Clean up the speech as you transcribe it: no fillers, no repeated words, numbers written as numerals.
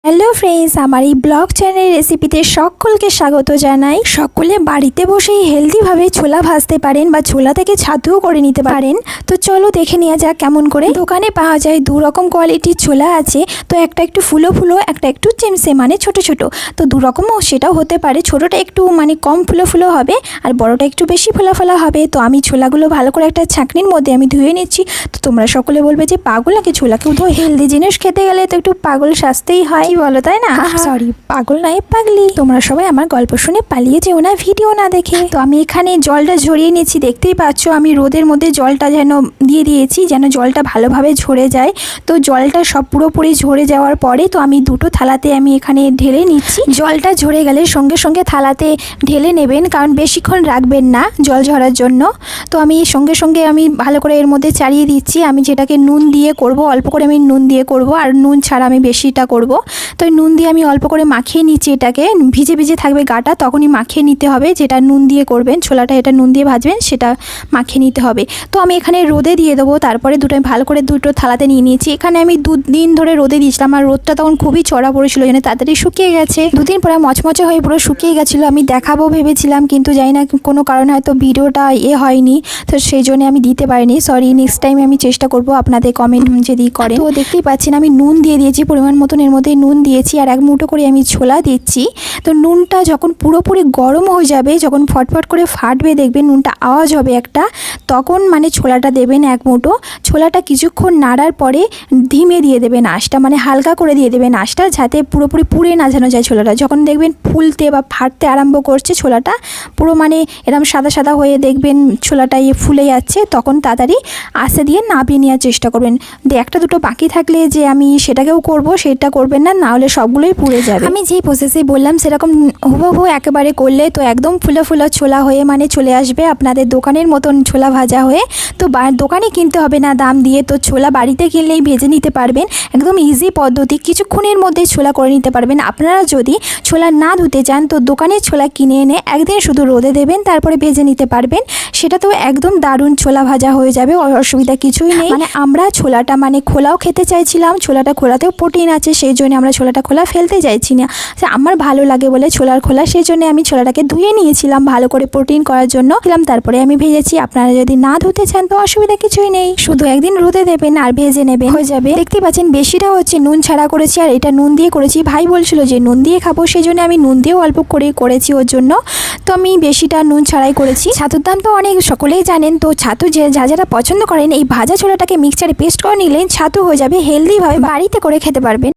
Hello friends, আমার এই blog channel রেসিপিতে সকলকে স্বাগত জানাই। সকলে বাড়িতে বসেই হেলদিভাবে ছোলা ভাজতে পারেন বা ছোলা থেকে ছাতুও করে নিতে পারেন। তো চলো দেখে নেওয়া যাক কেমন করে। দোকানে পাওয়া যায় দু রকম কোয়ালিটির ছোলা আছে। তো একটা একটু ফুলো ফুলো, একটা একটু চেমসে মানে ছোট ছোট। তো দু রকমও সেটাও হতে পারে। ছোটোটা একটু মানে কম ফুলো ফুলো হবে আর বড়টা একটু বেশি ফোলা ফোলা হবে। তো আমি ছোলাগুলো ভালো করে একটা ছাঁকনির মধ্যে আমি ধুয়ে নিচ্ছি। তো তোমরা সকলে বলবে যে পাগল নাকি ছোলাকেও ধোয়? হেলদি জিনিস খেতে গেলে তো একটু পাগল সাজতেই হয়, কি বলো তাই না? সরি, পাগল নয়, পাগলি। তোমরা সবাই আমার গল্প শুনে পালিয়ে যেও না ভিডিও না দেখে। তো আমি এখানে জলটা ঝরিয়ে নিয়েছি, দেখতেই পাচ্ছ। আমি রোদের মধ্যে জলটা যেন দিয়ে দিয়েছি, যেন জলটা ভালোভাবে ঝরে যায়। তো জলটা সব পুরোপুরি ঝরে যাওয়ার পরে তো আমি দুটো থালাতে আমি এখানে ঢেলে নিচ্ছি। জলটা ঝরে গেলে সঙ্গে সঙ্গে থালাতে ঢেলে নেবেন, কারণ বেশিক্ষণ রাখবেন না জল ঝরার জন্য। তো আমি সঙ্গে সঙ্গে আমি ভালো করে এর মধ্যে চাড়িয়ে দিচ্ছি। আমি যেটাকে নুন দিয়ে করব, অল্প করে আমি নুন দিয়ে করব, আর নুন ছাড়া আমি বেশিটা করব। তো নুন দিয়ে আমি অল্প করে মাখিয়ে নিচ্ছি। এটাকে ভিজে ভিজে থাকবে গাটা, তখনই মাখিয়ে নিতে হবে। যেটা নুন দিয়ে করবেন ছোলাটা, এটা নুন দিয়ে ভাজবেন, সেটা মাখিয়ে নিতে হবে। তো আমি এখানে রোদে দিয়ে দেবো। তারপরে ভালো করে দুটো থালাতে নিয়ে নিয়েছি। এখানে আমি 2 দিন ধরে রোদে দিয়েছিলাম, আর রোদটা তখন খুবই চড়া পড়েছিল, যেন তাড়াতাড়ি শুকিয়ে গেছে। 2 দিন পরে মচমচে হয়ে পুরো শুকিয়ে গেছিলো। আমি দেখাবো ভেবেছিলাম, কিন্তু জানি না কোনো কারণে হয়তো ভিডিওটা হয়নি, তো সেই জন্য আমি দিতে পারিনি। সরি, নেক্সট টাইম আমি চেষ্টা করব আপনাদের কমেন্ট যদি করেন। তো দেখতেই পাচ্ছেন আমি নুন দিয়ে দিয়েছি, পরিমাণ মতন এর মধ্যে নুন দিয়েছি, আর 1 মুঠো করে আমি ছোলা দিচ্ছি। তো নুনটা যখন পুরোপুরি গরম হয়ে যাবে, যখন ফটফট করে ফাটবে, দেখবেন নুনটা আওয়াজ হবে একটা, তখন মানে ছোলাটা দেবেন 1 মুঠো। ছোলাটা কিছুক্ষণ নাড়ার পরে ধিমে দিয়ে দেবেন আঁচটা, মানে হালকা করে দিয়ে দেবেন আঁচটা, যাতে পুরোপুরি পুড়ে না যেন যায় ছোলাটা। যখন দেখবেন ফুলতে বা ফাটতে আরম্ভ করছে ছোলাটা, পুরো মানে এরকম সাদা সাদা হয়ে দেখবেন ছোলাটা ফুলে যাচ্ছে, তখন তাড়াতাড়ি আঁচে দিয়ে নামিয়ে নেওয়ার চেষ্টা করবেন। একটা দুটো বাকি থাকলে যে আমি সেটাকেও করব, সেটা করবেন না, না হলে সবগুলোই পুড়ে যাবে। আমি যেই প্রসেসে বললাম সেরকম হুবহু একেবারে করলে তো একদম ফুলো ফুলো ছোলা হয়ে মানে চলে আসবে আপনাদের দোকানের মতন ছোলা ভাজা হয়ে। তো দোকানে কিনতে হবে না দাম দিয়ে, তো ছোলা বাড়িতে কিনলেই ভেজে নিতে পারবেন। একদম ইজি পদ্ধতি, কিছুক্ষণের মধ্যে ছোলা করে নিতে পারবেন। আপনারা যদি ছোলা না ধুতে চান তো দোকানের ছোলা কিনে এনে একদিন শুধু রোদে দেবেন, তারপরে ভেজে নিতে পারবেন। সেটা তো একদম দারুণ ছোলা ভাজা হয়ে যাবে, অসুবিধা কিছুই নেই। মানে আমরা ছোলাটা মানে খোলাও খেতে চাইছিলাম, ছোলাটা খোলাতেও প্রোটিন আছে, সেই জন্য আমরা ছোলাটা খোলা ফেলতে চাইছি না। আমার ভালো লাগে বলে ছোলার খোলা, সেই জন্য আমি ছোলাটাকে ধুয়ে নিয়েছিলাম ভালো করে প্রোটিন করার জন্য, তারপরে আমি ভেজেছি। আপনারা যদি না ধুতে চান তো অসুবিধা কিছুই নেই, শুধু একদিন রোদে দেবেন আর ভেজে নেবেন, হয়ে যাবে। দেখতে পাচ্ছেন বেশিটা হচ্ছে নুন ছাড়া করেছি, আর এটা নুন দিয়ে করেছি। ভাই বলছিল যে নুন দিয়ে খাবো, সেই জন্য আমি নুন দিয়েও অল্প করে করেছি ওর জন্য। তো আমি বেশিটা নুন ছাড়াই করেছি। ছাতুর দাম তো অনেক, সকলেই জানেন। তো ছাতু যারা পছন্দ করেন, এই ভাজা ছোলাটাকে মিক্সচারে পেস্ট করে নিলেন ছাতু হয়ে যাবে, হেলদিভাবে বাড়িতে করে খেতে পারবেন।